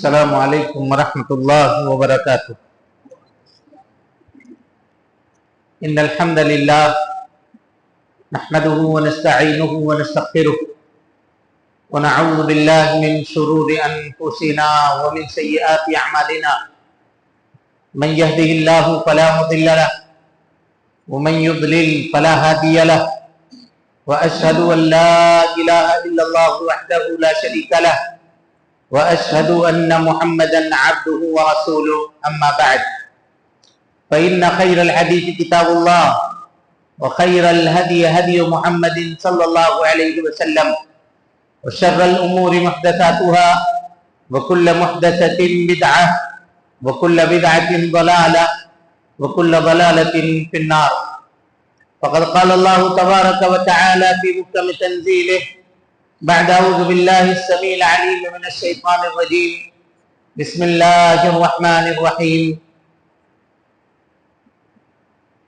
السلام علیکم ورحمۃ اللہ وبرکاتہ۔ ان الحمد للہ نحمده ونستعینه ونستغفره ونعوذ باللہ من شرور انفسنا ومن سیئات اعمالنا من يهده الله فلا مضل له ومن يضلل فلا هادي له واشهد ان لا اله الا الله وحده لا شريك له واشهد ان محمدا عبده ورسوله اما بعد فان خير الحديث كتاب الله وخير الهدي هدي محمد صلى الله عليه وسلم وشر الامور محدثاتها وكل محدثة بدعة وكل بدعة ضلالة وكل ضلالة في النار۔ فقد قال الله تبارك وتعالى في محكم تنزيله بعد أعوذ بالله السميع العليم من الشيطان الرجيم بسم الله الرحمن الرحيم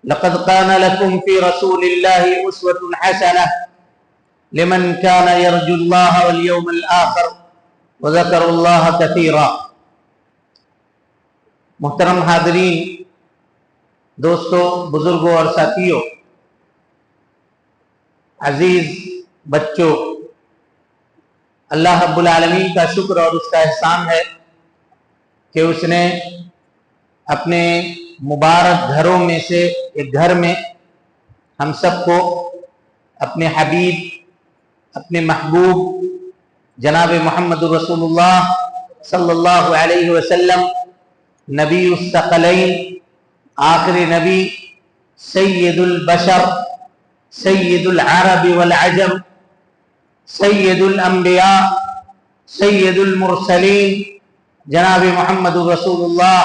لقد كان لكم في رسول الله أسوة حسنة لمن كان يرجو الله واليوم الآخر وذكر الله كثيرا۔ محترم حاضرین، دوستوں، بزرگوں اور ساتھیوں، عزیز بچوں، اللہ رب العالمین کا شکر اور اس کا احسان ہے کہ اس نے اپنے مبارک گھروں میں سے ایک گھر میں ہم سب کو اپنے حبیب، اپنے محبوب جناب محمد رسول اللہ صلی اللہ علیہ وسلم، نبی الثقلین، آخری نبی، سید البشر، سید العرب والعجم، سید الانبیاء، سید المرسلین، جناب محمد رسول اللہ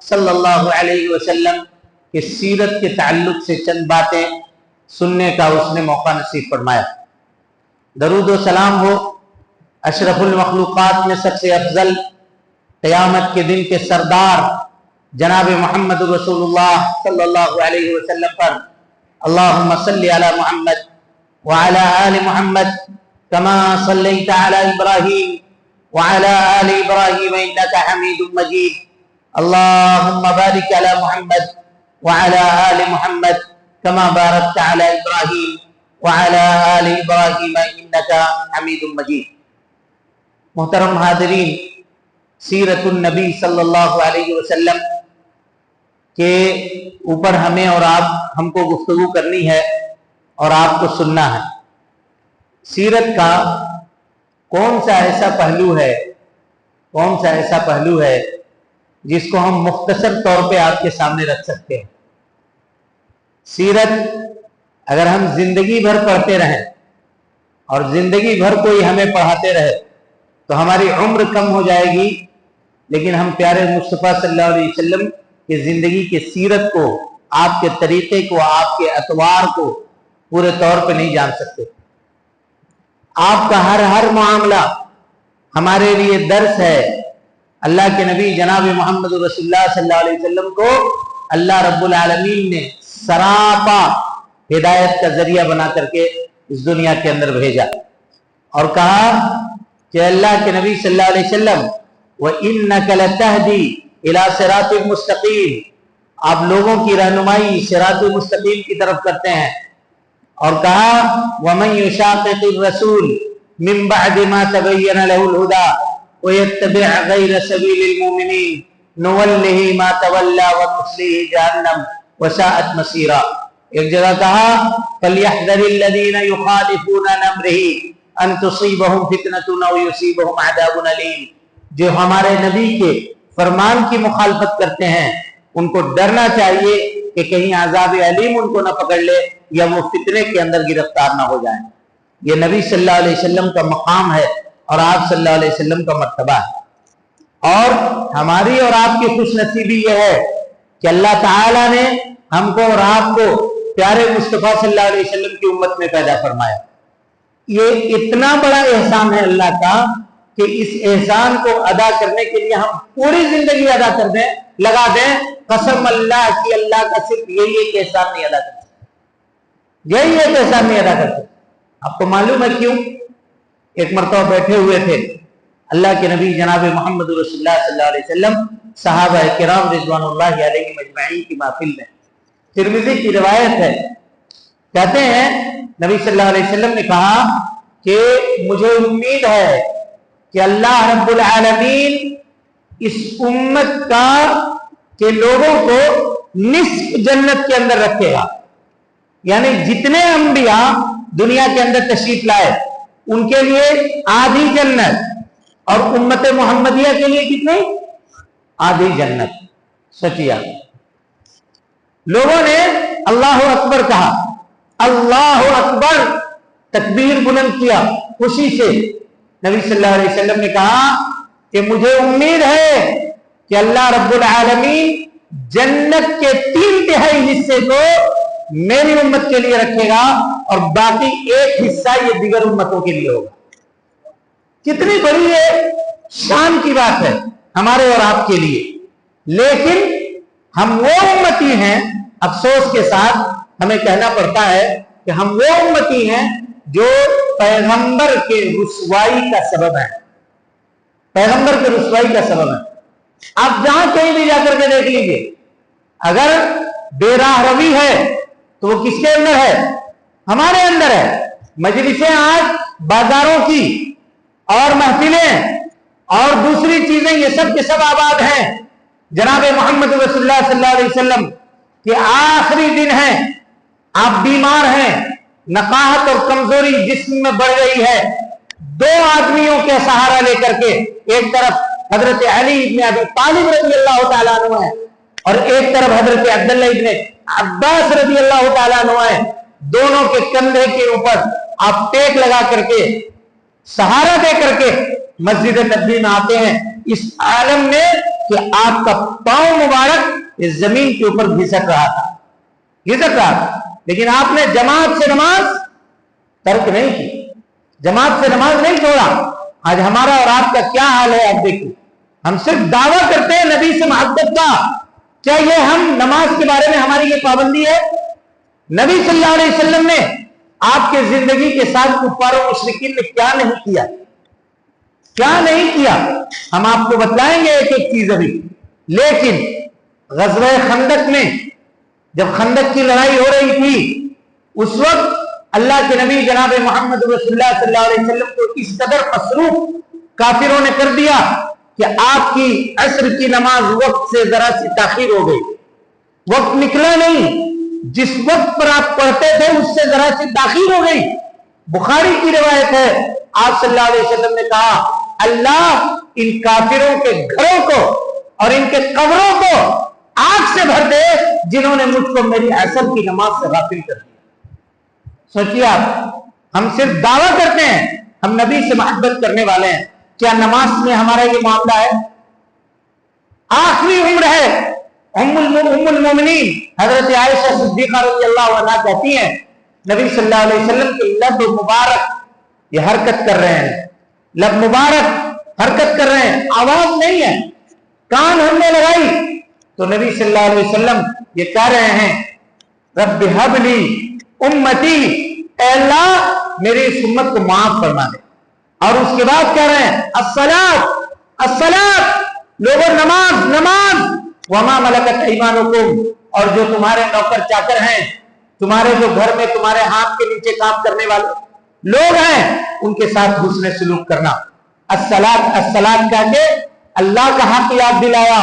صلی اللہ علیہ وسلم کی سیرت کے تعلق سے چند باتیں سننے کا اس نے موقع نصیب فرمایا۔ درود و سلام ہو اشرف المخلوقات میں سب سے افضل، قیامت کے دن کے سردار جناب محمد رسول اللہ صلی اللہ علیہ وسلم پر۔ اللہم صلی علی محمد وعلی آل محمد کما صلیت علی ابراہیم وعلی آل ابراہیم انک حمید مجید۔ اللہم بارک علی محمد وعلی آل محمد کما بارکت علی ابراہیم وعلی آل ابراہیم انک حمید مجید۔ محترم حاضرین، سیرت النبی صلی اللہ علیہ وسلم کے اوپر ہمیں اور ہم کو گفتگو کرنی ہے اور آپ کو سننا ہے۔ سیرت کا کون سا ایسا پہلو ہے جس کو ہم مختصر طور پہ آپ کے سامنے رکھ سکتے ہیں؟ سیرت اگر ہم زندگی بھر پڑھتے رہیں اور زندگی بھر کوئی ہمیں پڑھاتے رہے تو ہماری عمر کم ہو جائے گی، لیکن ہم پیارے مصطفیٰ صلی اللہ علیہ وسلم کی زندگی کی سیرت کو، آپ کے طریقے کو، آپ کے اطوار کو پورے طور پہ نہیں جان سکتے۔ آپ کا ہر معاملہ ہمارے لیے درس ہے۔ اللہ کے نبی جناب محمد رسول اللہ صلی اللہ علیہ وسلم کو اللہ رب العالمین نے سراپا ہدایت کا ذریعہ بنا کر کے اس دنیا کے اندر بھیجا اور کہا کہ اللہ کے نبی صلی اللہ علیہ وسلم وَإِنَّكَ لَتَهْدِي إِلَى صِرَاطٍ مُسْتَقِيمٍ، آپ لوگوں کی رہنمائی صراط مستقیم کی طرف کرتے ہیں، اور کہا وَمَن يُشَاقِقِ الرَّسُولِ مِن بَعْدِ مَا تَبَيَّنَ لَهُ الْهُدَى وَيَتَّبِعْ غَيْرَ سَبِيلِ الْمُؤْمِنِينَ نُوَلِّهِ مَا تَوَلَّى وَنُصْلِهِ جَهَنَّمَ وَسَاءَتْ مَصِيرًا۔ ایک جگہ کہا فَلْيَحْذَرِ الَّذِينَ يُخَالِفُونَ عَنْ أَمْرِهِ أَن تُصِيبَهُمْ فِتْنَةٌ أَوْ يُصِيبَهُمْ عَذَابٌ أَلِيمٌ۔ جو ہمارے نبی کے فرمان کی مخالفت کرتے ہیں ان کو ڈرنا چاہیے کہ کہیں عذاب علیم ان کو نہ پکڑ لے یا وہ فتنے کے اندر گرفتار نہ ہو جائیں۔ یہ نبی صلی اللہ علیہ وسلم کا مقام ہے اور آپ صلی اللہ علیہ وسلم کا مرتبہ ہے۔ اور ہماری اور آپ کی خوش نصیبی یہ ہے کہ اللہ تعالیٰ نے ہم کو اور آپ کو پیارے مصطفیٰ صلی اللہ علیہ وسلم کی امت میں پیدا فرمایا۔ یہ اتنا بڑا احسان ہے اللہ کا کہ اس احسان کو ادا کرنے کے لیے ہم پوری زندگی ادا کر دیں، لگا دیں، قسم اللہ کی اللہ کا صرف یہی ایک احسان نہیں ادا کر سکتے، یہی ایک احسان نہیں ادا کر سکتے۔ آپ کو معلوم ہے کیوں؟ ایک مرتبہ بیٹھے ہوئے تھے اللہ کے نبی جناب محمد رسول اللہ صلی اللہ علیہ وسلم صحابہ کرام رضوان اللہ علیہم اجمعین کی محفل میں، ترمذی کی روایت ہے، کہتے ہیں نبی صلی اللہ علیہ وسلم نے کہا کہ مجھے امید ہے کہ اللہ رب العالمین اس امت کا کے لوگوں کو نصف جنت کے اندر رکھے گا، یعنی جتنے انبیاء دنیا کے اندر تشریف لائے ان کے لیے آدھی جنت، اور امت محمدیہ کے لیے کتنی؟ آدھی جنت۔ سچیا لوگوں نے اللہ اکبر کہا، اللہ اکبر تکبیر بلند کیا خوشی سے۔ نبی صلی اللہ علیہ وسلم نے کہا کہ مجھے امید ہے کہ اللہ رب العالمین جنت کے 3/3 حصے کو میری امت کے لیے رکھے گا اور باقی 1 حصہ یہ دیگر امتوں کے لیے ہوگا۔ کتنی بڑی یہ شان کی بات ہے ہمارے اور آپ کے لیے، لیکن ہم وہ امتی ہیں، افسوس کے ساتھ ہمیں کہنا پڑتا ہے کہ ہم وہ امتی ہیں جو پیغمبر کے رسوائی کا سبب ہے، پیغمبر کے رسوائی کا سبب ہے۔ آپ جہاں کہیں بھی جا کر کے دیکھ لیجئے، اگر بے راہ روی ہے تو وہ کس کے اندر ہے؟ ہمارے اندر ہے۔ مجلسیں آج بازاروں کی اور محفلیں اور دوسری چیزیں یہ سب کے سب آباد ہیں۔ جناب محمد رسول اللہ صلی اللہ علیہ وسلم کے آخری دن ہیں، آپ بیمار ہیں، نقاہت اور کمزوری جسم میں بڑھ گئی ہے، 2 آدمیوں کے سہارا لے کر کے، ایک طرف حضرت علی ابن ابی طالب رضی اللہ تعالیٰ عنہ ہے اور ایک طرف حضرت عبداللہ ابن عباس رضی اللہ تعالیٰ عنہ ہے، دونوں کے کندھے کے اوپر آپ ٹیک لگا کر کے سہارا دے کر کے مسجد نبوی میں آتے ہیں، اس عالم میں کہ آپ کا پاؤں مبارک اس زمین کے اوپر گھسٹ رہا تھا، لیکن آپ نے جماعت سے نماز ترک نہیں کی، جماعت سے نماز نہیں چھوڑا۔ آج ہمارا اور آپ کا کیا حال ہے آپ دیکھیں، ہم صرف دعویٰ کرتے ہیں نبی سے محبت کا، کیا یہ ہم نماز کے بارے میں ہماری یہ پابندی ہے؟ نبی صلی اللہ علیہ وسلم نے آپ کے زندگی کے ساتھ کفار و مشرکین نے کیا نہیں کیا، کیا نہیں کیا، ہم آپ کو بتلائیں گے ایک ایک چیز ابھی۔ لیکن غزوہ خندق میں جب خندق کی لڑائی ہو رہی تھی، اس وقت اللہ کے نبی جناب محمد رسول اللہ صلی اللہ علیہ وسلم کو اس قدر مصروف کافروں نے کر دیا کہ آپ کی عصر کی نماز وقت سے ذرا سی تاخیر ہو گئی، وقت نکلا نہیں، جس وقت پر آپ پڑھتے تھے اس سے ذرا سی تاخیر ہو گئی۔ بخاری کی روایت ہے، آپ صلی اللہ علیہ وسلم نے کہا اللہ ان کافروں کے گھروں کو اور ان کے قبروں کو آگ سے بھر دے جنہوں نے مجھ کو میری عصر کی نماز سے غافل کر دیا۔ سوچیے آپ، ہم صرف دعویٰ کرتے ہیں ہم نبی سے محبت کرنے والے ہیں، کیا نماز میں ہمارا یہ معاملہ ہے؟ آخری عمر ہے، ام المومنین حضرت عائشہ صدیقہ رضی اللہ عنہا کہتی ہیں نبی صلی اللہ علیہ وسلم کے لب مبارک یہ حرکت کر رہے ہیں، لب مبارک حرکت کر رہے ہیں، آواز نہیں ہے، کان ہم نے لگائی تو نبی صلی اللہ علیہ وسلم یہ کہہ رہے ہیں رب ہب لی امتی، اے اللہ میری اس امت کو معاف فرما دے، اور اس کے بعد کہہ رہے ہیں الصلاۃ الصلاۃ، لوگوں نماز نماز، وما ملکت ایمانکم، اور جو تمہارے نوکر چاکر ہیں، تمہارے جو گھر میں تمہارے ہاتھ کے نیچے کام کرنے والے لوگ ہیں ان کے ساتھ حسن سلوک کرنا۔ الصلاۃ الصلاۃ کہہ کے اللہ کا حق یاد دلایا،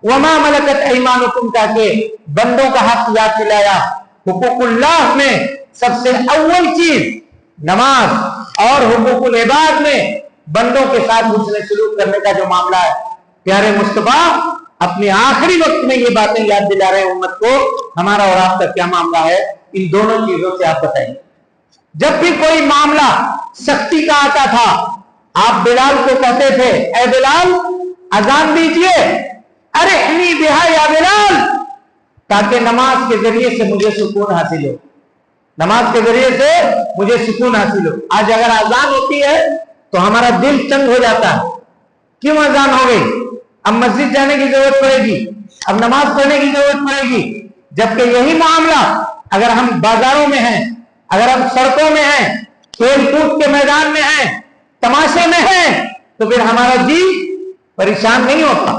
وما ملکت ایمانکم کہہ کے بندوں کا حق یاد دلایا۔ حقوق اللہ میں سب سے اول چیز نماز، اور حقوق العباد میں بندوں کے ساتھ حسن سلوک کرنے کا جو معاملہ ہے، پیارے مصطفیٰ اپنے آخری وقت میں یہ باتیں یاد دلا رہے ہیں امت کو۔ ہمارا اور آپ کا کیا معاملہ ہے ان دونوں چیزوں سے آپ بتائیں۔ جب بھی کوئی معاملہ سختی کا آتا تھا آپ بلال کو کہتے تھے اے بلال اذان دیجئے، ارحنی بہا یا بلال، تاکہ نماز کے ذریعے سے مجھے سکون حاصل ہو، نماز کے ذریعے سے مجھے سکون حاصل ہو۔ آج اگر اذان ہوتی ہے تو ہمارا دل چنگ ہو جاتا ہے، کیوں اذان ہو گئی، اب مسجد جانے کی ضرورت پڑے گی، اب نماز پڑھنے کی ضرورت پڑے گی۔ جبکہ یہی معاملہ اگر ہم بازاروں میں ہیں، اگر ہم سڑکوں میں ہیں، کھیل کود کے میدان میں ہیں، تماشے میں ہیں، تو پھر ہمارا جی پریشان نہیں ہوتا،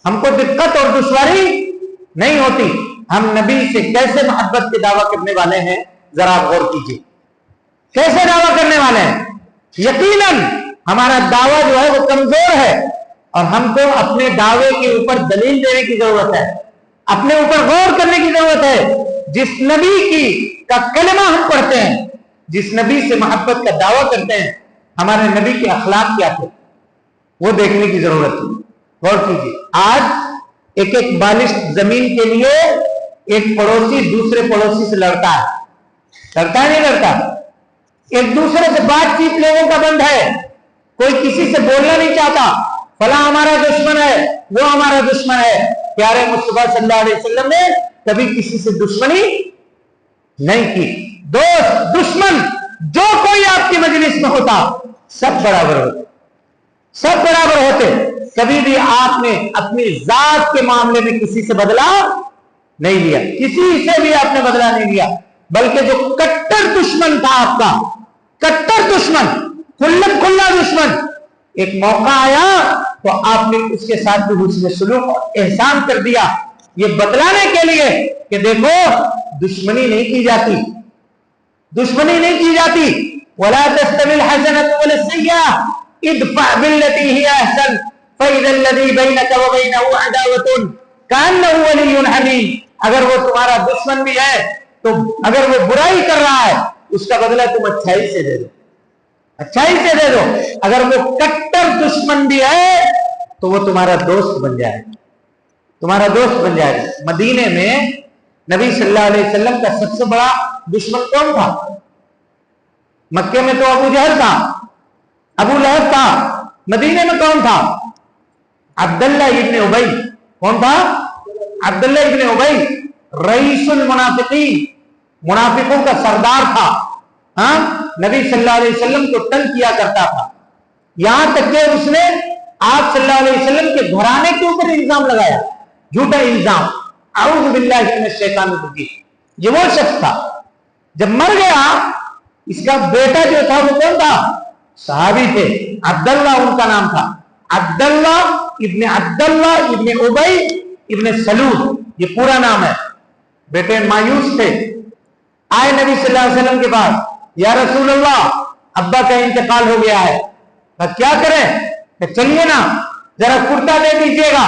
ہم کو دقت اور دشواری نہیں ہوتی۔ ہم نبی سے کیسے محبت کے دعویٰ کرنے والے ہیں، ذرا غور کیجیے، کیسے دعویٰ کرنے والے ہیں۔ یقیناً ہمارا دعویٰ جو ہے وہ کمزور ہے، اور ہم کو اپنے دعوے کے اوپر دلیل دینے کی ضرورت ہے، اپنے اوپر غور کرنے کی ضرورت ہے۔ جس نبی کا کلمہ ہم پڑھتے ہیں، جس نبی سے محبت کا دعویٰ کرتے ہیں، ہمارے نبی کے اخلاق کیا تھے وہ دیکھنے کی ضرورت ہے۔ غور کیجیے، آج ایک ایک بالشت زمین کے لیے ایک پڑوسی دوسرے پڑوسی سے لڑتا ہے نہیں لڑتا؟ ایک دوسرے سے بات چیت لوگوں کا بند ہے، کوئی کسی سے بولنا نہیں چاہتا، فلاں ہمارا دشمن ہے، وہ ہمارا دشمن ہے۔ پیارے مصطفیٰ صلی اللہ علیہ وسلم نے کبھی کسی سے دشمنی نہیں کی۔ دوست دشمن جو کوئی آپ کی مجلس میں ہوتا سب برابر ہوتے، سب برابر ہوتے۔ کبھی بھی آپ نے اپنی ذات کے معاملے میں کسی سے بدلہ نہیں لیا، کسی سے بھی آپ نے بدلہ نہیں لیا، بلکہ جو کٹر دشمن تھا آپ کا، کٹر دشمن، کھلا دشمن، ایک موقع آیا تو آپ نے اس کے ساتھ بھی حسن سلوک اور احسان کر دیا، یہ بتلانے کے لیے کہ دیکھو دشمنی نہیں کی جاتی، دشمنی نہیں کی جاتی۔ وَلَا تَسْتَوِي الْحَسَنَةُ وَلَا السَّيِّئَةُ ادْفَعْ بِالَّتِي هِيَ أَحْسَنُ فَإِذَا الَّذِي بَيْنَكَ وَبَيْنَهُ عَدَاوَةٌ كَأَنَّهُ وَلِيٌّ حَمِيمٌ۔ اگر وہ تمہارا دشمن بھی ہے تو اگر وہ برائی کر رہا ہے اس کا بدلہ تم اچھائی سے دے دو، اچھائی سے دے دو۔ اگر وہ کٹر دشمن بھی ہے تو وہ تمہارا دوست بن جائے، تمہارا دوست بن جائے۔ مدینے میں نبی صلی اللہ علیہ وسلم کا سب سے بڑا دشمن کون تھا؟ مکے میں تو ابو جہل تھا، ابو لہب تھا، مدینے میں کون تھا؟ عبداللہ ابن ابی۔ کون تھا؟ عبداللہ ابن ابی، رئیس المنافقین، منافقوں کا سردار تھا۔ ہاں، نبی صلی اللہ علیہ وسلم کو تنگ کیا کرتا تھا، یہاں تک کہ اس نے آپ صلی اللہ علیہ وسلم کے گھرانے کے اوپر الزام لگایا، جھوٹا الزام۔ اعوذ باللہ من الشیطان الرجیم۔ یہ وہ شخص تھا، جب مر گیا اس کا بیٹا جو تھا وہ کون تھا؟ صحابی تھے، عبداللہ ان کا نام تھا، عبداللہ ابن ابی ابن سلول، یہ پورا نام ہے۔ بیٹے مایوس تھے، آئے نبی صلی اللہ علیہ وسلم کے پاس، یا رسول اللہ ابا کا انتقال ہو گیا ہے، کیا کریں؟ کہ چلیے نا ذرا کرتا دے دیجیے گا،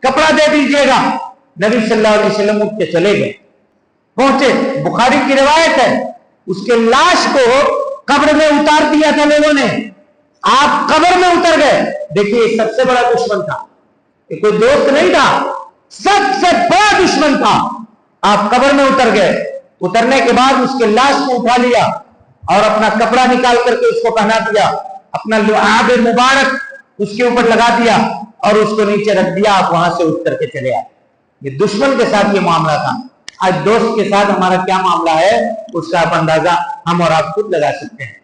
کپڑا دے دیجیے گا۔ نبی صلی اللہ علیہ وسلم اٹھ کے چلے گئے، پہنچے، بخاری کی روایت ہے، اس کے لاش کو قبر میں اتار دیا تھا لوگوں نے، آپ قبر میں اتر گئے۔ دیکھیے سب سے بڑا دشمن تھا، یہ کوئی دوست نہیں تھا، سب سے بڑا دشمن تھا۔ آپ قبر میں اتر گئے، اترنے کے بعد اس کے لاش کو اٹھا لیا اور اپنا کپڑا نکال کر کے اس کو پہنا دیا، اپنا لعاب مبارک اس کے اوپر لگا دیا اور اس کو نیچے رکھ دیا، آپ وہاں سے اٹھ کر کے چلے آئے۔ یہ دشمن کے ساتھ یہ معاملہ تھا۔ آج دوست کے ساتھ ہمارا کیا معاملہ ہے اس کا آپ اندازہ ہم اور آپ خود لگا سکتے ہیں۔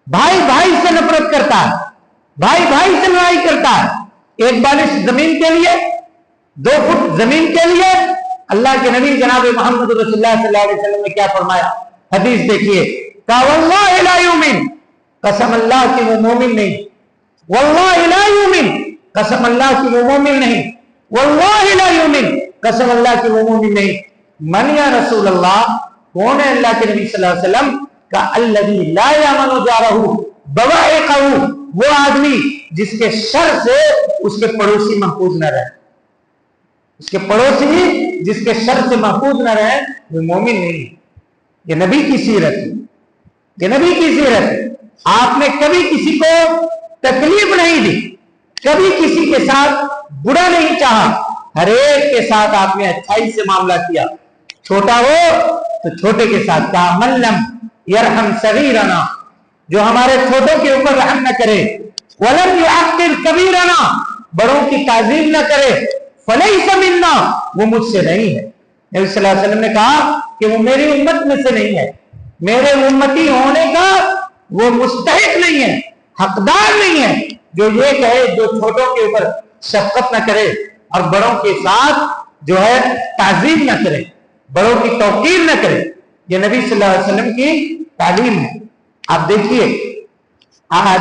بھائی بھائی سے نفرت کرتا ہے، بھائی بھائی سے لڑائی کرتا ہے، ایک بالش زمین کے لیے، 2 فٹ زمین کے لیے۔ اللہ کے نبی جناب محمد رسول اللہ صلی اللہ علیہ وسلم نے کیا فرمایا؟ حدیث دیکھیے، واللہ لا یؤمن، قسم اللہ کی وہ مومن نہیں، واللہ لا یؤمن، قسم اللہ کی وہ مومن نہیں، واللہ لا یؤمن، قسم اللہ کی وہ مومن نہیں۔ من یا رسول اللہ، کون ہے اللہ کے نبی صلی اللہ علیہ وسلم کا؟ الذی لا یامن جارہ بوائقہ، وہ آدمی جس کے شر سے اس کے پڑوسی محفوظ نہ رہے، اس کے پڑوسی جس کے شر سے محفوظ نہ رہے وہ مومن نہیں ہے۔ یہ نبی کی سیرت ہے، یہ نبی کی سیرت ہے۔ آپ نے کبھی کسی کو تکلیف نہیں دی، کبھی کسی کے ساتھ برا نہیں چاہا، ہر ایک کے ساتھ آپ نے اچھائی سے معاملہ کیا، چھوٹا ہو تو چھوٹے کے ساتھ کہا، من لم یرحم صغیرنا، جو ہمارے چھوٹوں کے اوپر رحم نہ کرے، ولم یعقر کبیرنا، بڑوں کی تعظیم نہ کرے، فلیس منا، وہ مجھ سے نہیں ہے۔ نبی صلی اللہ علیہ وسلم نے کہا کہ وہ میری امت میں سے نہیں ہے، میرے امتی ہونے کا وہ مستحق نہیں ہے، حقدار نہیں ہے، جو یہ کہے، جو چھوٹوں کے اوپر شفقت نہ کرے اور بڑوں کے ساتھ جو ہے تعظیم نہ کرے، بڑوں کی توقیر نہ کرے۔ یہ نبی صلی اللہ علیہ وسلم کی تعلیم ہے۔ آپ دیکھیے آج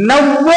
90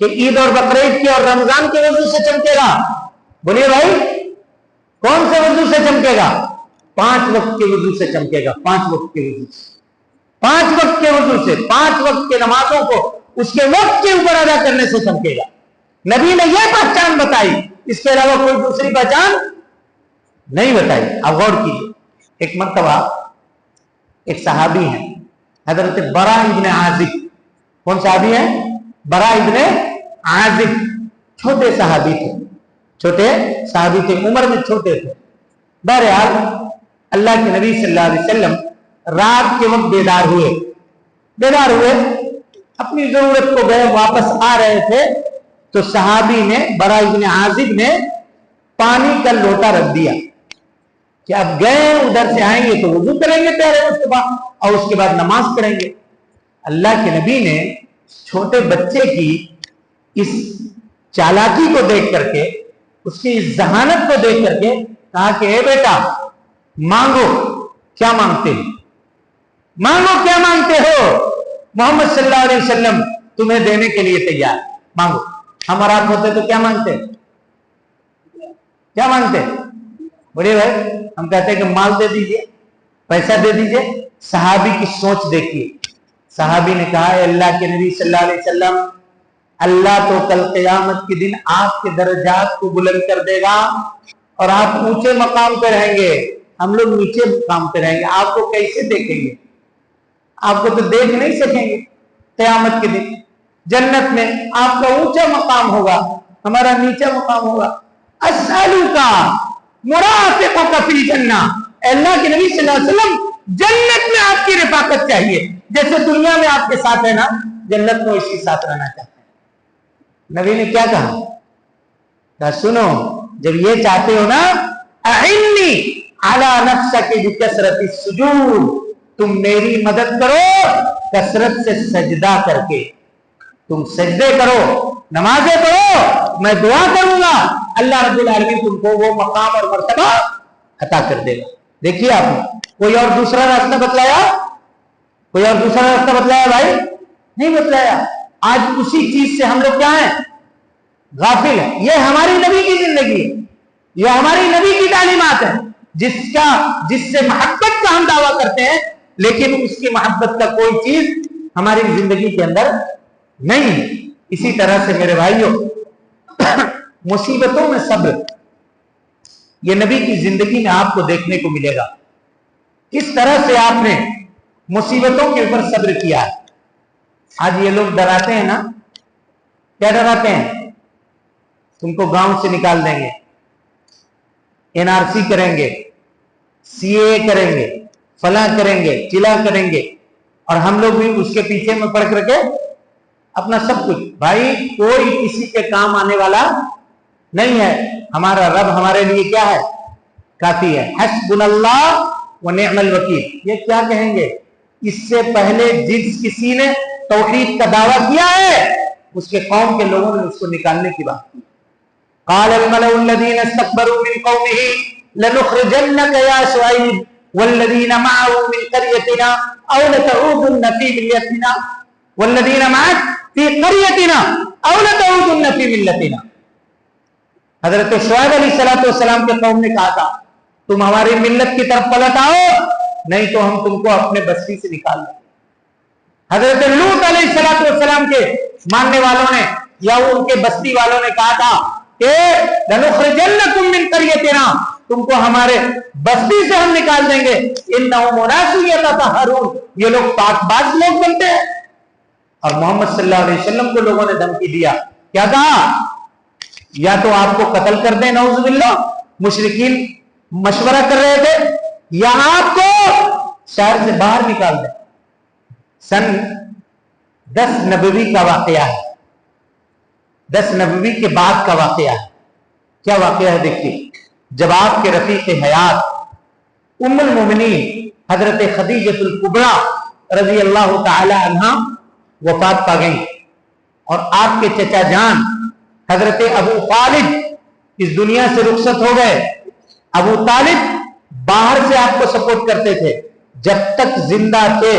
کہ عید اور بقرعید کے اور رمضان کے وضو سے چمکے گا؟ بولیے بھائی، کون سے وضو سے چمکے گا؟ 5 وقت کے وضو سے چمکے گا، 5 وقت کے وضو سے، 5 وقت کے وضو سے، 5 وقت کے نمازوں کو اس کے وقت کے اوپر ادا کرنے سے چمکے گا۔ نبی نے یہ پہچان بتائی، اس کے علاوہ کوئی دوسری پہچان نہیں بتائی۔ اب غور کیجیے، ایک مرتبہ ایک صحابی ہیں حضرت برا ابن عازب۔ کون صحابی ہیں؟ برا ابن عازب۔ چھوٹے صحابی تھے، چھوٹے صحابی تھے، عمر میں چھوٹے تھے۔ بہرحال اللہ کے نبی صلی اللہ علیہ وسلم رات کے وقت بیدار ہوئے، اپنی ضرورت کو گئے، واپس آ رہے تھے تو صحابی نے، برا ابن عازب نے پانی کا لوٹا رکھ دیا کہ اب گئے، ادھر سے آئیں گے تو وضو کریں گے پہلے، اس کے بعد اور اس کے بعد نماز پڑھیں گے۔ اللہ کے نبی نے چھوٹے بچے کی اس چالاکی کو دیکھ کر کے، اس کی اس ذہانت کو دیکھ کر کے کہا کہ اے بیٹا، مانگو، کیا مانگتے ہو؟ مانگو، کیا مانگتے ہو؟ محمد صلی اللہ علیہ وسلم تمہیں دینے کے لیے تیار، مانگو۔ ہم اور آپ ہوتے تو کیا مانگتے؟ کیا مانگتے؟ بڑے بھائی، ہم کہتے ہیں کہ مال دے دیجئے، پیسہ دے دیجئے۔ صحابی کی سوچ دیکھیے، صحابی نے کہا اے اللہ کے نبی صلی اللہ علیہ وسلم، اللہ تو کل قیامت کے دن آپ کے درجات کو بلند کر دے گا اور آپ اونچے مقام پہ رہیں گے، ہم لوگ نیچے مقام پہ رہیں گے، آپ کو کیسے دیکھیں گے؟ آپ کو تو دیکھ نہیں سکیں گے۔ قیامت کے دن جنت میں آپ کا اونچا مقام ہوگا، ہمارا نیچا مقام ہوگا۔ اسألوک مرافقک فی الجنہ، اللہ کے نبی صلی اللہ علیہ وسلم جنت میں آپ کی رفاقت چاہیے، جیسے دنیا میں آپ کے ساتھ ہے نا، جنت میں اسی ساتھ رہنا چاہتے ہیں۔ نبی نے کیا کہا؟ سنو، جب یہ چاہتے ہو نا، اعنی علی نفسک بکثرت السجود، تم میری مدد کرو کثرت سے سجدہ کر کے، تم سجدے کرو، نمازیں پڑھو، میں دعا کروں گا، اللہ رب العالمین تم کو وہ مقام اور مرتبہ عطا کر دے گا۔ دیکھیے آپ نے کوئی اور دوسرا راستہ بتلایا؟ کوئی اور دوسرا راستہ بتلایا بھائی؟ نہیں بتلایا۔ آج اسی چیز سے ہم لوگ کیا ہیں؟ غافل ہیں۔ یہ ہماری نبی کی زندگی ہے، یہ ہماری نبی کی تعلیمات ہے، جس سے محبت کا ہم دعویٰ کرتے ہیں، لیکن اس کی محبت کا کوئی چیز ہماری زندگی کے اندر نہیں ہے۔ اسی طرح سے میرے بھائیوں، مصیبتوں میں صبر، یہ نبی کی زندگی میں آپ کو دیکھنے کو ملے گا، کس طرح سے آپ نے مصیبتوں کے اوپر صبر کیا ہے۔ آج یہ لوگ ڈراتے ہیں نا، کیا ڈراتے ہیں؟ تم کو گاؤں سے نکال دیں گے، NRC کریں گے، CA کریں گے، فلاں کریں گے، چلا کریں گے، اور ہم لوگ بھی اس کے پیچھے میں پڑ کر کے اپنا سب کچھ۔ بھائی، کوئی کسی کے کام آنے والا نہیں ہے، ہمارا رب ہمارے لیے کیا ہے؟ کافی ہے۔ حسبنا اللہ ونعم الوکیل، یہ کیا کہیں گے؟ اس سے پہلے جس کسی نے توحید کا دعویٰ کیا ہے، اس کے قوم کے لوگوں نے اس کو نکالنے کی بات کی۔ قال الملأ الذين استكبروا من قومه لنخرجنك يا شعيب والذين معه من قريتنا او لتعودن في ملتنا والذين معك في قريتنا او لتعودن في ملتنا۔ حضرت شعیب علیہ السلام کے قوم نے کہا تھا تم ہماری ملت کی طرف پلٹ آؤ، نہیں تو ہم تم کو اپنے بستی سے نکال دیں۔ حضرت لوط علیہ السلام کے ماننے والوں نے یا ان کے بستی والوں نے کہا تھا کہ لنخرجنکم من قریتنا، تم کو ہمارے بستی سے ہم نکال دیں گے، انہم اناس یتطہرون، یہ لوگ پاک باز لوگ بنتے ہیں۔ اور محمد صلی اللہ علیہ وسلم کو لوگوں نے دھمکی دیا، کیا کہا؟ یا تو آپ کو قتل کر دیں، نعوذ باللہ، مشرکین مشورہ کر رہے تھے، یا آپ کو شہر سے باہر نکال دیں۔ سن 10 نبوی کا واقعہ ہے، 10 نبوی کے بعد کا واقعہ ہے۔ کیا واقعہ ہے دیکھیے، جب آپ کے رفیق حیات ام المومنین حضرت خدیجۃ الکبریٰ رضی اللہ تعالی عنہا وفات پا گئیں اور آپ کے چچا جان حضرت ابو طالب اس دنیا سے رخصت ہو گئے۔ ابو طالب باہر سے آپ کو سپورٹ کرتے تھے، جب تک زندہ تھے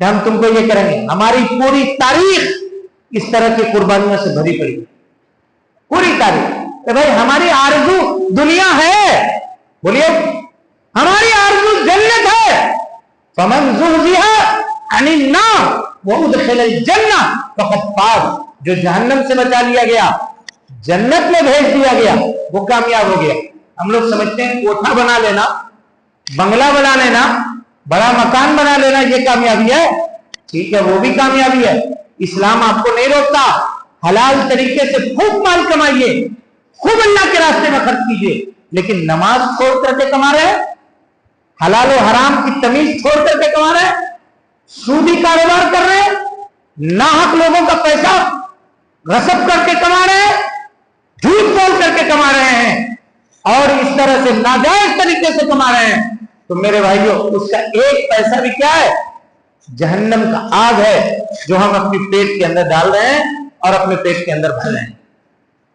کہ ہم تم کو یہ کریں گے. ہماری پوری تاریخ اس طرح کی قربانیوں سے بھری پڑی ہے, پوری تاریخ. کہ بھائی ہماری آرزو دنیا ہے, بولیے ہماری آرزو جنت ہے. فمن زحزح عن النار وادخل الجنہ فقد فاز. جو جہنم سے بچا لیا گیا, جنت میں بھیج دیا گیا, وہ کامیاب ہو گیا. ہم لوگ سمجھتے ہیں کوٹھا بنا لینا, بنگلہ بنا لینا, بڑا مکان بنا لینا یہ کامیابی ہے. ٹھیک ہے, وہ بھی کامیابی ہے. اسلام آپ کو نہیں روکتا, حلال طریقے سے خوب مال کمائیے, خوب اللہ کے راستے میں خرچ کیجیے, لیکن نماز چھوڑ کر کے کما رہے ہیں, حلال و حرام کی تمیز چھوڑ کر کے کما رہے ہیں, سودی کاروبار کر رہے ہیں, ناحق لوگوں کا پیسہ غصب کر کے کما رہے ہیں, جھوٹ بول کر کے کما رہے ہیں, اور اس طرح سے ناجائز طریقے سے کما رہے ہیں, تو میرے بھائیوں اس کا ایک پیسہ بھی کیا ہے؟ جہنم کا آگ ہے, جو ہم اپنی پیٹ کے اندر ڈال رہے ہیں اور اپنے پیٹ کے اندر بھر رہے ہیں.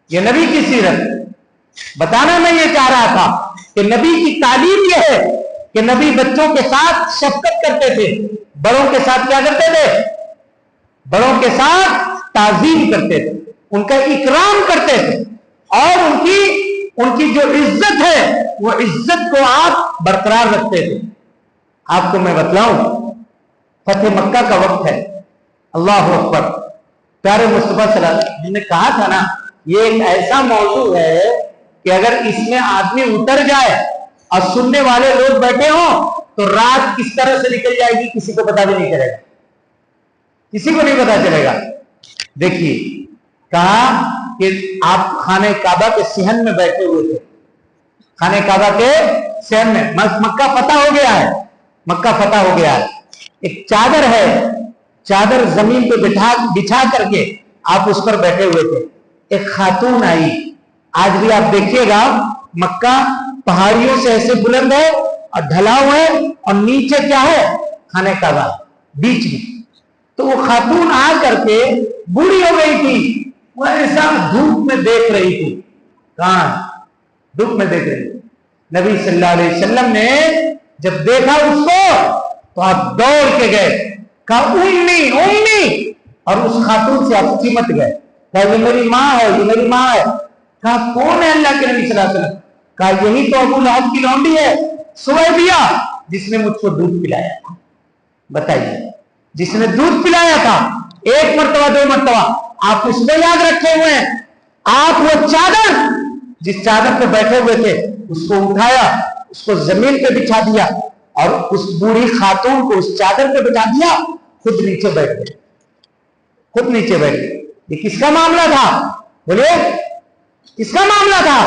یہ نبی کی سیرت بتانا میں یہ چاہ رہا تھا کہ نبی کی تعلیم یہ ہے کہ نبی بچوں کے ساتھ شفقت کرتے تھے, بڑوں کے ساتھ کیا کرتے تھے؟ بڑوں کے ساتھ تعظیم کرتے تھے, ان کا اکرام کرتے تھے, اور ان کی جو عزت ہے وہ عزت کو آپ برقرار رکھتے تھے. آپ کو میں بتلاؤں, فتح مکہ کا وقت ہے, اللہ اکبر, پیارے مصطفیٰ صلی اللہ علیہ وسلم نے کہا تھا نا, یہ ایک ایسا موضوع ہے کہ اگر اس میں آدمی اتر جائے اور سننے والے لوگ بیٹھے ہوں تو رات کس طرح سے نکل جائے گی کسی کو پتا بھی نہیں چلے گا, کسی کو نہیں پتا چلے گا. دیکھیے کہا کہ آپ خانہ کعبہ کے صحن میں بیٹھے ہوئے تھے, خانہ کعبہ کے صحن میں, مکہ فتح ہو گیا ہے, مکہ فتح ہو گیا ہے. ایک چادر ہے, چادر زمین پہ بچھا کر کے آپ اس پر بیٹھے ہوئے تھے. ایک خاتون آئی, آج بھی آپ دیکھیے گا مکہ پہاڑیوں سے ایسے بلند ہے اور ڈھلا ہوا ہے, اور نیچے کیا ہے؟ خانہ کعبہ بیچ میں. تو وہ خاتون آ کر کے بوڑھی ہو گئی تھی, وہ ایسا دھوپ میں دیکھ رہی تھی, کہاں دھوپ میں دیکھ رہی تھی. نبی صلی اللہ علیہ وسلم نے جب دیکھا اس کو تو آپ دوڑ کے گئے, کہا امی امی, اور اس خاتون سے آپ چمٹ گئے, کہا یہ میری ماں ہے, یہ میری ماں ہے. کہا کون ہے اللہ کے نبی صلی اللہ علیہ وسلم؟ کہا یہی تو ابو لہب کی لونڈی ہے سویبیہ, جس نے مجھ کو دودھ پلایا تھا. بتائیے, جس نے دودھ پلایا تھا, ایک مرتبہ دو مرتبہ, آپ اس میں یاد رکھے ہوئے ہیں. آپ وہ چادر جس چادر پہ بیٹھے ہوئے تھے اس کو اٹھایا, اس کو زمین پہ بچھا دیا, اور اس بوڑھی خاتون کو اس چادر پہ بچھا دیا, خود نیچے بیٹھ گئے, خود نیچے بیٹھ گئے. یہ کس کا معاملہ تھا؟ بولیے کس کا معاملہ تھا؟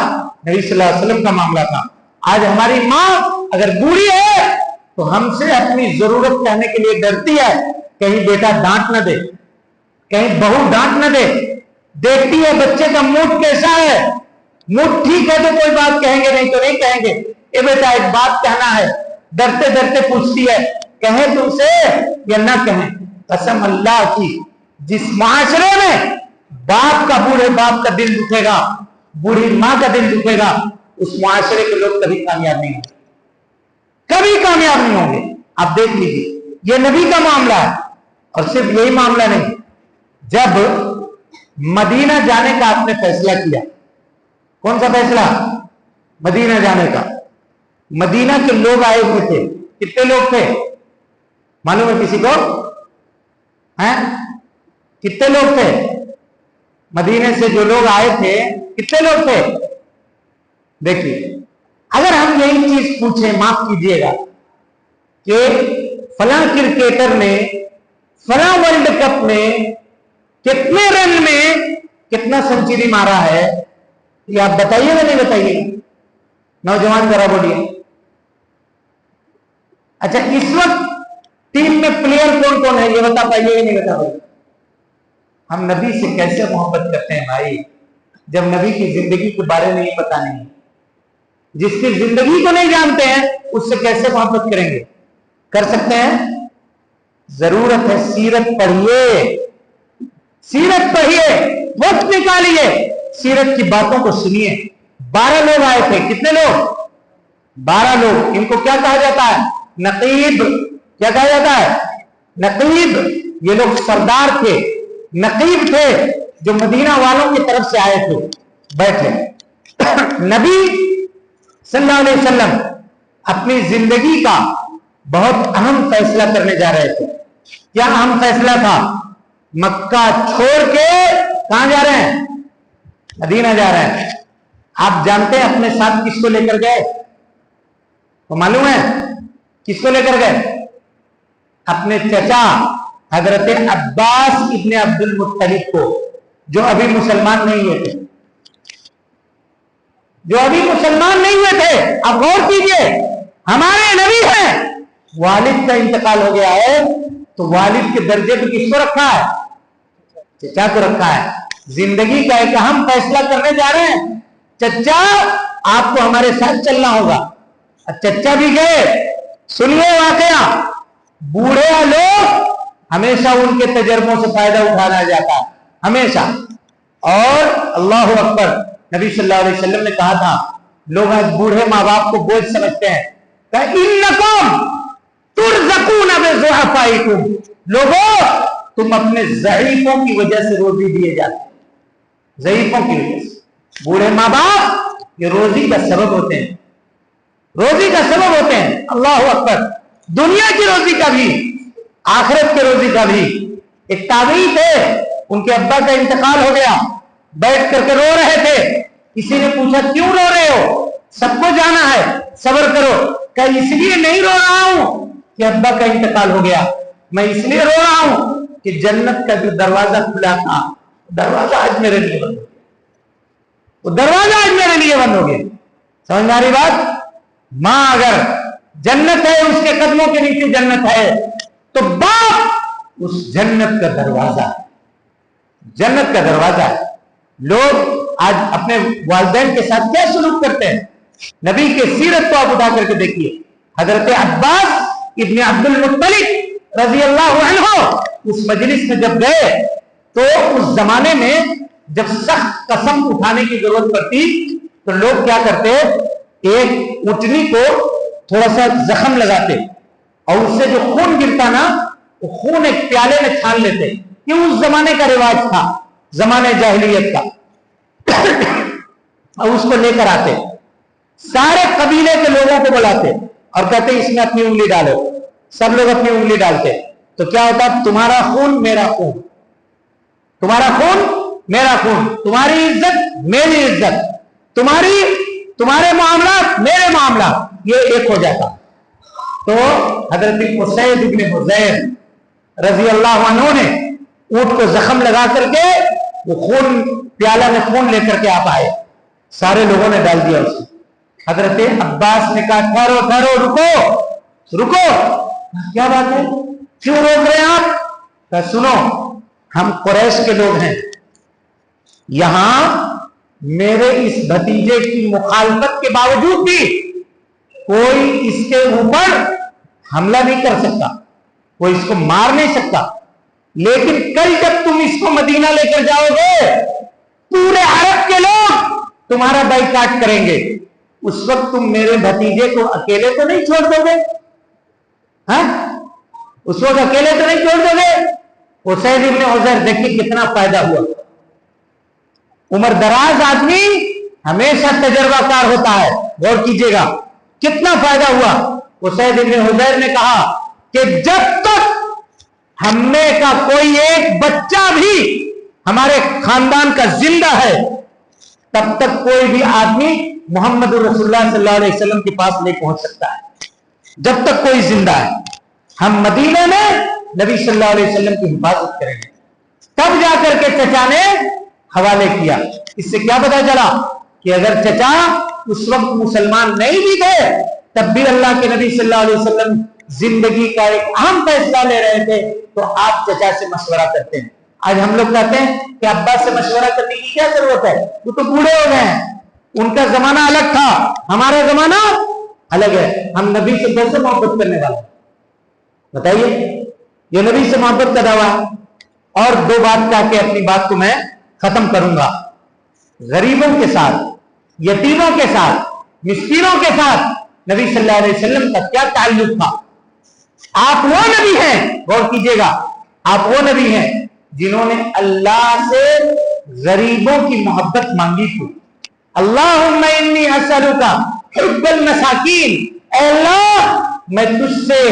نبی صلی اللہ علیہ وسلم کا معاملہ تھا. آج ہماری ماں اگر بوڑھی ہے تو ہم سے اپنی ضرورت کہنے کے لیے ڈرتی ہے, کہیں بیٹا ڈانٹ نہ دے, کہیں بہو ڈانٹ نہ دے. دیکھتی ہے بچے کا موڈ کیسا ہے, موڈ ٹھیک ہے تو کوئی بات کہیں گے, نہیں تو نہیں کہیں گے. اے بیٹا ایک بات کہنا ہے, ڈرتے ڈرتے پوچھتی ہے, کہیں تم سے یا نہ کہیں؟ قسم اللہ کی, جس معاشرے میں باپ کا, بوڑھے باپ کا دل دکھے گا, بوڑھی ماں کا دل دکھے گا, اس معاشرے کے لوگ کبھی کامیاب نہیں ہوں گے, کبھی کامیاب نہیں ہوں گے. آپ دیکھ لیجیے, یہ نبی کا معاملہ ہے. اور صرف یہی معاملہ نہیں, جب مدینہ جانے کا آپ نے فیصلہ کیا, کون سا فیصلہ؟ مدینہ جانے کا. مدینہ کے لوگ آئے ہوئے تھے, کتنے لوگ تھے معلوم ہے کسی کو؟ کتنے لوگ تھے مدینے سے جو لوگ آئے تھے, کتنے لوگ تھے؟ دیکھیے, اگر ہم یہی چیز پوچھیں, معاف کیجئے گا, کہ فلاں کرکٹر نے فلاں ورلڈ کپ میں کتنے رن میں کتنا سنچری مارا ہے, یہ آپ بتائیے گا نہیں بتائیے گا؟ نوجوان ذرا بولیے. اچھا, اس وقت ٹیم میں پلیئر کون کون ہے یہ بتا پائیے گا نہیں بتا پائیے؟ ہم نبی سے کیسے محبت کرتے ہیں بھائی, جب نبی کی زندگی کے بارے میں یہ پتا نہیں. جس کی زندگی کو نہیں جانتے ہیں اس سے کیسے محبت کریں گے؟ کر سکتے ہیں؟ ضرورت ہے سیرت پڑھیے, سیرت پڑھیے, وقت نکالیے, سیرت کی باتوں کو سنیے. 12 لوگ آئے تھے, کتنے لوگ؟ 12 لوگ. ان کو کیا کہا جاتا ہے؟ نقیب. کیا کہا جاتا ہے؟ نقیب یہ لوگ سردار تھے، نقیب تھے جو مدینہ والوں کی طرف سے آئے تھے، بیٹھے۔ نبی صلی اللہ علیہ وسلم اپنی زندگی کا بہت اہم فیصلہ کرنے جا رہے تھے۔ کیا اہم فیصلہ تھا؟ مکہ چھوڑ کے کہاں جا رہے ہیں؟ مدینہ جا رہے ہیں۔ آپ جانتے ہیں اپنے ساتھ کس کو لے کر گئے؟ تو معلوم ہے کس کو لے کر گئے؟ اپنے چچا حضرت عباس ابن عبد المطلب کو، جو ابھی مسلمان نہیں ہوئے تھے، جو ابھی مسلمان نہیں ہوئے تھے۔ اب غور کیجئے، ہمارے نبی ہیں، والد کا انتقال ہو گیا ہے تو والد کے درجے پہ کس کو رکھا ہے؟ چچا کو رکھا ہے۔ زندگی کا ایک اہم فیصلہ کرنے جا رہے ہیں، چچا آپ کو ہمارے ساتھ چلنا ہوگا۔ چچا بھی گئے۔ سنیے واقعہ، بوڑھے لوگ ہمیشہ ان کے تجربوں سے فائدہ اٹھانا جاتا ہے، ہمیشہ۔ اور اللہ اکبر، نبی صلی اللہ علیہ وسلم نے کہا تھا، لوگ آج بوڑھے ماں باپ کو بوجھ سمجھتے ہیں، کہ انکم ترزقون بضعفائکم، لوگوں تم اپنے ضعیفوں کی وجہ سے روزی دیے جاتے ہیں، ضعیفوں کی وجہ سے۔ بوڑھے ماں باپ یہ روزی کا سبب ہوتے ہیں، روزی کا سبب ہوتے ہیں۔ اللہ اکبر، دنیا کی روزی کا بھی، آخرت کے روزی کا بھی۔ ایک تابعی تھے، ان کے ابا کا انتقال ہو گیا، بیٹھ کر کے رو رہے تھے۔ کسی نے پوچھا کیوں رو رہے ہو؟ سب کو جانا ہے، صبر کرو۔ کہ اس لیے نہیں رو رہا ہوں کہ ابا کا انتقال ہو گیا، میں اس لیے رو رہا ہوں کہ جنت کا جو دروازہ کھلا تھا، دروازہ آج میرے لیے بند ہو گیا، وہ دروازہ آج میرے لیے بند ہو گیا۔ سمجھ میں آ رہی بات؟ ماں اگر جنت ہے، اس کے قدموں کے نیچے جنت ہے، تو باپ اس جنت کا دروازہ ہے، جنت کا دروازہ ہے۔ لوگ آج اپنے والدین کے ساتھ کیا سلوک کرتے ہیں؟ نبی کے سیرت کو آپ اٹھا کر کے دیکھیے۔ حضرت عباس ابن عبد المطلب رضی اللہ عنہ اس مجلس میں جب گئے تو اس زمانے میں جب سخت قسم اٹھانے کی ضرورت پڑتی تو لوگ کیا کرتے؟ ایک اونٹنی کو تھوڑا سا زخم لگاتے اور اس سے جو خون گرتا نا، وہ خون ایک پیالے میں چھان لیتے۔ یہ اس زمانے کا رواج تھا، زمانے جاہلیت کا۔ اور اس کو لے کر آتے، سارے قبیلے کے لوگوں کو بلاتے اور کہتے اس میں اپنی انگلی ڈالو۔ سب لوگ اپنی انگلی ڈالتے تو کیا ہوتا؟ تمہارا خون میرا خون، تمہارا خون میرا خون، تمہاری عزت میری عزت، تمہارے معاملات میرے معاملات، یہ ایک ہو جاتا۔ تو حضرت اسید ابن حضیر رضی اللہ عنہ نے اونٹ کو زخم لگا کر کے وہ خون، پیالہ میں خون لے کر کے آپ آئے، سارے لوگوں نے ڈال دیا اسے۔ حضرت عباس نے کہا ٹھہرو ٹھہرو، رکو رکو، کیا بات ہے، کیوں روک رہے ہیں آپ؟ کہا سنو، ہم قریش کے لوگ ہیں، یہاں میرے اس بھتیجے کی مخالفت کے باوجود بھی کوئی اس کے اوپر حملہ نہیں کر سکتا، کوئی اس کو مار نہیں سکتا، لیکن کل جب تم اس کو مدینہ لے کر جاؤ گے پورے عرب کے لوگ تمہارا بائیکاٹ کریں گے، اس وقت تم میرے بھتیجے کو اکیلے تو نہیں چھوڑ دو گے؟ ہاں، اس وقت اکیلے تو نہیں چھوڑ دو گے؟ اسید ابن حضیر دیکھیے کتنا فائدہ ہوا۔ عمر دراز آدمی ہمیشہ تجربہ کار ہوتا ہے، غور کیجئے گا کتنا فائدہ ہوا۔ اسید ابن حضیر نے کہا کہ جب تک ہم میں کا کوئی ایک بچہ بھی ہمارے خاندان کا زندہ ہے تب تک کوئی بھی آدمی محمد رسول اللہ صلی اللہ علیہ وسلم کے پاس نہیں پہنچ سکتا ہے، جب تک کوئی زندہ ہے۔ ہم مدینہ میں نبی صلی اللہ علیہ وسلم کی حفاظت کریں گے۔ تب جا کر کے چچا نے حوالے کیا۔ اس سے کیا پتا چلا کہ اگر چچا اس وقت مسلمان نہیں بھی تھے تب بھی اللہ کے نبی صلی اللہ علیہ وسلم زندگی کا ایک اہم فیصلہ لے رہے تھے تو آپ چچا سے مشورہ کرتے ہیں۔ آج ہم لوگ کہتے ہیں کہ ابا سے مشورہ کرنے کی کیا ضرورت ہے، وہ تو بوڑھے ہو گئے ہیں، ان کا زمانہ الگ تھا، ہمارا زمانہ الگ ہے، ہم نبی سے کیسے محبت کرنے والے؟ بتائیے، یہ نبی سے محبت کا دعویٰ۔ اور دو بات کہہ کے اپنی بات کو میں ختم کروں گا۔ غریبوں کے ساتھ، یتیموں کے ساتھ، مسکینوں کے ساتھ نبی صلی اللہ علیہ وسلم کا کیا تعلق تھا؟ آپ وہ نبی ہیں, غور کیجئے گا, آپ وہ نبی ہیں جنہوں نے اللہ سے غریبوں کی محبت مانگی تھی. اللہم انی اسألک حب المساکین, اے اللہ میں تجھ سے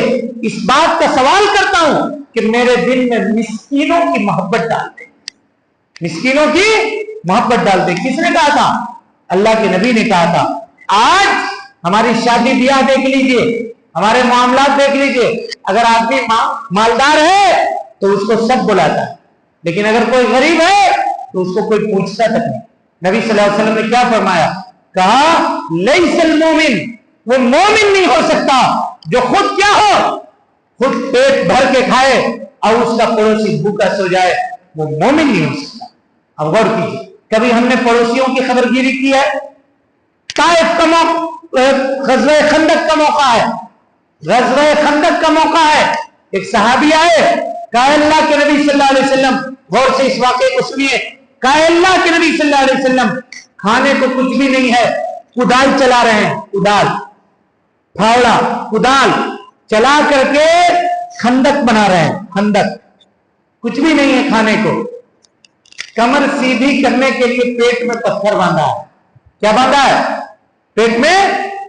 اس بات کا سوال کرتا ہوں کہ میرے دل میں مسکینوں کی محبت ڈال دے, مسکینوں کی محبت ڈال دے. کس نے کہا تھا؟ اللہ کے نبی نے کہا تھا. آج ہماری شادی بیاہ دیکھ لیجئے, ہمارے معاملات دیکھ لیجئے, اگر آدمی مالدار ہے تو اس کو سب بلاتا ہے, لیکن اگر کوئی غریب ہے تو اس کو کوئی پوچھتا تک نہیں. نبی صلی اللہ علیہ وسلم نے کیا فرمایا؟ کہا لیس المومن, وہ مومن نہیں ہو سکتا جو خود کیا ہو, خود پیٹ بھر کے کھائے اور اس کا پڑوسی بھوکا سو جائے, وہ مومن نہیں ہو سکتا. اب غور کیجیے, کبھی ہم نے پڑوسیوں کی خبر گیری کی ہے؟ طائف کا غزوہ خندق کا موقع ہے, غزوہ خندق کا موقع ہے, ایک صحابی آئے, کہا اللہ کے نبی صلی اللہ علیہ وسلم, غور سے اس واقعے کو سنیے, کہا اللہ کے نبی صلی اللہ علیہ وسلم کھانے کو کچھ بھی نہیں ہے, کدال چلا رہے ہیں, کدال پھاوڑا کدال چلا کر کے خندق بنا رہے ہیں, خندق, کچھ بھی نہیں ہے کھانے کو. کمر سیدھی کرنے کے لیے پیٹ میں پتھر باندھا ہے. کیا باندھا ہے؟ پیٹ میں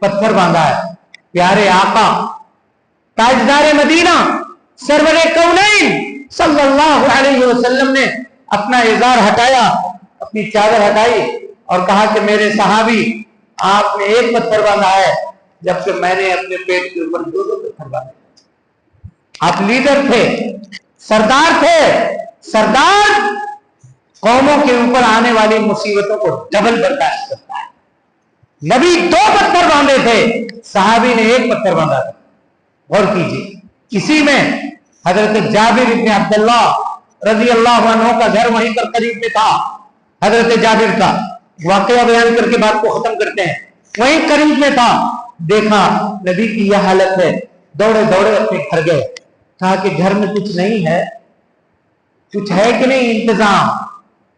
پتھر باندھا ہے. پیارے آقا تاجدار مدینہ سرور کونین صلی اللہ علیہ وسلم نے اپنا ازار ہٹایا, اپنی چادر ہٹائی اور کہا کہ میرے صحابی آپ نے ایک پتھر باندھا ہے, جبکہ میں نے اپنے پیٹ کے اوپر دو پتھر باندھے. آپ لیڈر تھے, سردار تھے, سردار قوموں کے اوپر آنے والی مصیبتوں کو ڈبل برداشت کرتا ہے. نبی دو پتھر باندھے تھے, صحابی نے ایک پتھر باندھا تھا. غور کیجیے, اسی میں حضرت جابر بن عبداللہ رضی اللہ عنہ کا گھر وہیں پر قریب میں تھا. حضرت جابر کا واقعہ بیان کر کے بات کو ختم کرتے ہیں. وہیں قریب میں تھا, دیکھا نبی کی یہ حالت ہے, دوڑے دوڑے اپنے گھر گئے. کہا کہ گھر میں کچھ نہیں ہے, کچھ ہے کہ نہیں انتظام,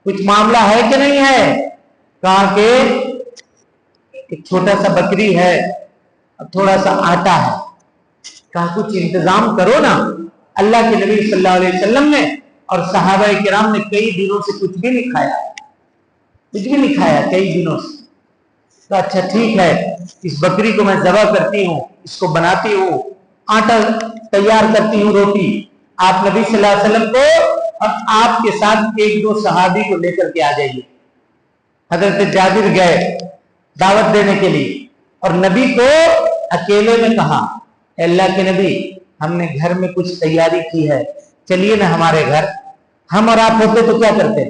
کچھ معاملہ ہے کہ نہیں ہے؟ کہا کہ ایک چھوٹا سا بکری ہے اور تھوڑا سا آٹا ہے. کہا کچھ انتظام کرو نا. اللہ کے نبی صلی اللہ علیہ وسلم نے اور صحابہ کرام نے کئی دنوں سے کچھ بھی نہیں کھایا, کچھ بھی نہیں کھایا کئی دنوں سے. تو اچھا ٹھیک ہے, اس بکری کو میں ذبح کرتی ہوں, اس کو بناتی ہوں, آٹا تیار کرتی ہوں, روٹی. آپ نبی صلی اللہ علیہ وسلم کو اور آپ کے ساتھ ایک دو صحابی کو لے کر کے آ جائیے. حضرت جابر گئے دعوت دینے کے لیے, اور نبی کو اکیلے میں کہا, اے اللہ کے نبی ہم نے گھر میں کچھ تیاری کی ہے, چلیے نا ہمارے گھر. ہم اور آپ ہوتے تو کیا کرتے,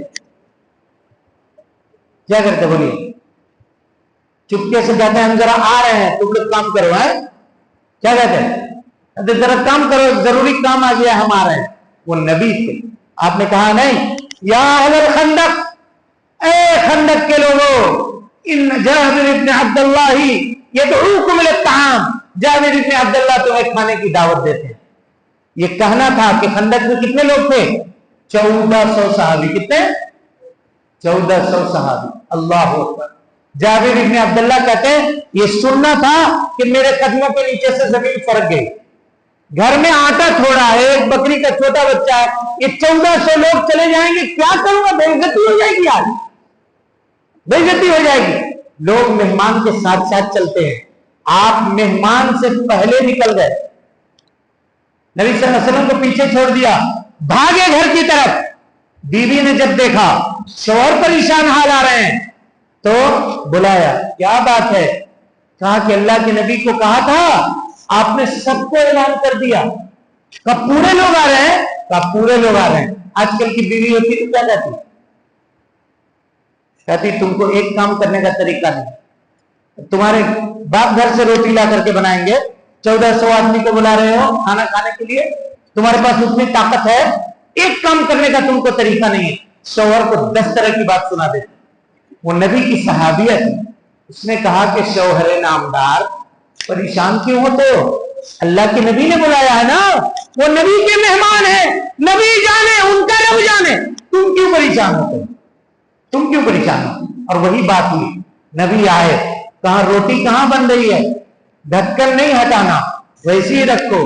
کیا کرتے بولیے؟ چپکے سے کہتے ہیں ہم ذرا آ رہے ہیں, تم لوگ کام کرو. ہے کیا کہتے ہیں؟ ذرا کام کرو, ضروری کام آ گیا, ہم آ رہے ہیں. وہ نبی تھے. آپ نے کہا نہیں, یا اہل الخندق, اے خندق کے لوگوں, ان جابر بن عبداللہ یدعوکم للطعام, جابر بن عبداللہ تمہیں کھانے کی دعوت دیتے ہیں. یہ کہنا تھا کہ خندق میں کتنے لوگ تھے؟ 1400 صحابی. کتنے؟ 1400 صحابی. اللہ اکبر. جابر بن عبداللہ کہتے ہیں یہ سننا تھا کہ میرے قدموں کے نیچے سے زمین فرق گئی. گھر میں آٹا تھوڑا ہے, ایک بکری کا چھوٹا بچہ ہے, یہ 1400 لوگ چلے جائیں گے, کیا کروں گا؟ بے عزتی ہو جائے گی, آج بے عزتی ہو جائے گی. لوگ مہمان کے ساتھ ساتھ چلتے ہیں, آپ مہمان سے پہلے نکل گئے, نبی صلی اللہ علیہ وسلم کو پیچھے چھوڑ دیا, بھاگے گھر کی طرف. بیوی نے جب دیکھا شوہر پریشان حال آ رہے ہیں تو بلایا, کیا بات ہے؟ کہا کہ اللہ کے نبی کو کہا تھا, آپ نے سب کو اعلان کر دیا. کہا پورے لوگ آ رہے ہیں؟ کہا پورے لوگ آ رہے ہیں. آج کل کی بیوی ہوتی تو کیا کہتی؟ کہتی تم کو ایک کام کرنے کا طریقہ نہیں, تمہارے باپ گھر سے روٹی لا کر کے بنائیں گے, 1400 آدمی کو بلا رہے ہو کھانا کھانے کے لیے, تمہارے پاس اتنی طاقت ہے, ایک کام کرنے کا تم کو طریقہ نہیں ہے. شوہر کو 10 طرح کی بات سنا دیتے. وہ نبی کی صحابیہ تھی, اس نے کہا کہ شوہر نامدار پریشان کیوں ہوتے ہو؟ اللہ کے نبی نے بلایا ہے نا, وہ نبی کے مہمان ہیں, نبی جانے ان کا رب جانے, تم کیوں پریشان ہوتے ہو, تم کیوں پریشان ہو؟ اور وہی بات ہوئی, نبی آئے, کہاں روٹی کہاں بن رہی ہے, ڈھکن نہیں ہٹانا, ویسے ہی رکھو,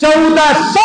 1400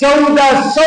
1400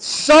100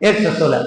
116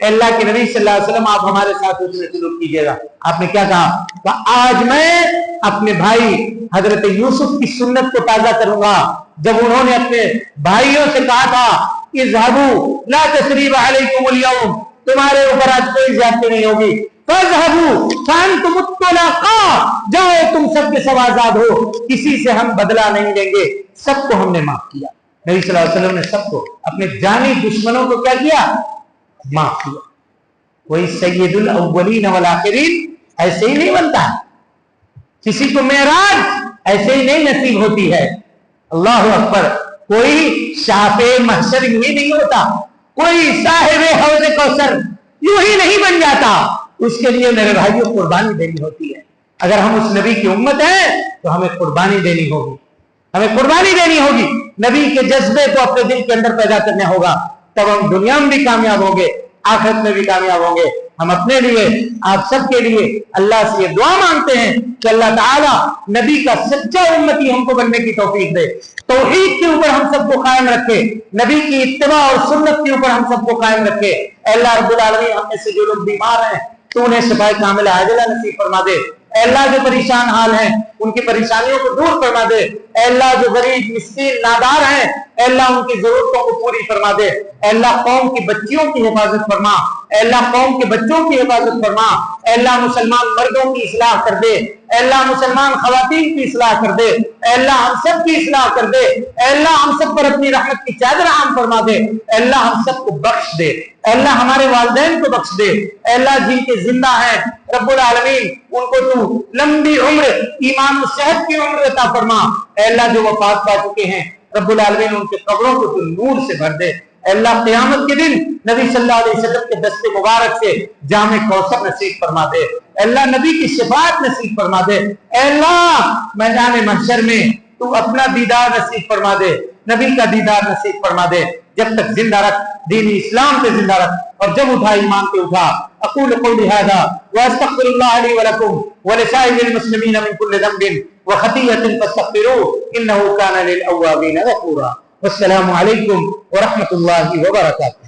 اللہ کے نبی صلی اللہ علیہ وسلم آپ ہمارے ساتھ حسن سلوک کیجیے گا. آپ نے کیا کہا کہ آج میں اپنے بھائی حضرت یوسف کی سنت کو تازہ کروں گا. جب انہوں نے اپنے بھائیوں سے کہا تھا اذهبوا لا تثریب علیکم اليوم, تمہارے اوپر آج کوئی زیادتی نہیں ہوگی, فاذهبوا فانتم الطلقاء, جاؤ تم سب کے سب آزاد ہو, کسی سے ہم بدلہ نہیں لیں گے. سب کو ہم نے معاف کیا. نبی صلی اللہ علیہ وسلم نے سب کو, اپنے جانی دشمنوں کو کیا کیا, معاف کیا. کوئی سید الاولین والآخرین ایسے ہی نہیں بنتا ہے, کسی کو معراج ایسے ہی نہیں نصیب ہوتی ہے. اللہ اکبر. کوئی شافع محشر یوں ہی نہیں ہوتا, کوئی صاحب حوض کوثر یوں ہی نہیں بن جاتا. اس کے لیے میرے بھائیوں قربانی دینی ہوتی ہے. اگر ہم اس نبی کی امت ہیں تو ہمیں قربانی دینی ہوگی, ہمیں قربانی دینی ہوگی. نبی کے جذبے کو اپنے دل کے اندر پیدا کرنا ہوگا, تب ہم دنیا میں بھی کامیاب ہوں گے, آخرت میں بھی کامیاب ہوں گے. ہم اپنے لیے, آپ سب کے لیے اللہ سے یہ دعا مانگتے ہیں کہ اللہ تعالی نبی کا سچا امتی ہم کو بننے کی توفیق دے, توحید کے اوپر ہم سب کو قائم رکھے, نبی کی اتباع اور سنت کے اوپر ہم سب کو قائم رکھے. اے اللہ رب العالمین, ہم میں سے جو لوگ بیمار ہیں تو انہیں شفائے کاملہ عاجلہ نصیب فرما دے. اے اللہ جو پریشان حال ہیں ان کی پریشانیوں کو دور فرما دے. اے اللہ جو غریب مسکین نادار ہیں, اے اللہ ان کی ضرورتوں کو پوری فرما دے. اے اللہ قوم کی بچیوں کی حفاظت فرما, اے اللہ قوم کے بچوں کی حفاظت فرما. اے اللہ مسلمان مردوں کی اصلاح کر دے, اے اللہ مسلمان خواتین کی اصلاح کر دے, اے اللہ ہم سب کی اصلاح کر دے. اے اللہ ہم سب پر اپنی رحمت کی چادر عام فرما دے. اے اللہ ہم سب کو بخش دے, اے اللہ ہمارے والدین کو بخش دے. اے اللہ جن کے زندہ ہیں رب العالمین ان کو تو لمبی عمر, ایمان و صحت کی عمر عطا فرما. اے اللہ جو وفات پا چکے ہیں رب العالمین ان کے قبروں کو تو نور سے بھر دے. اے اللہ قیامت کے دن نبی صلی اللہ علیہ وسلم کے دست مبارک سے جام کوثر نصیب فرما دے. اے اللہ نبی کی شفاعت نصیب فرما دے. اے اللہ میدان محشر میں تو اپنا دیدار نصیب فرما دے, نبی کا دیدار نصیب فرما دے. جب تک زندہ رکھ, دین اسلام پہ زندہ رکھ, اور جب اٹھا ایمان پہ اٹھا. اقول قولی ھذا واستغفر اللہ لی ولکم ولسائر المسلمین من کل ذنب وخطیئۃ فاستغفروہ انہ کان للأوابین غفورا. والسلام علیکم ورحمۃ اللہ وبرکاتہ.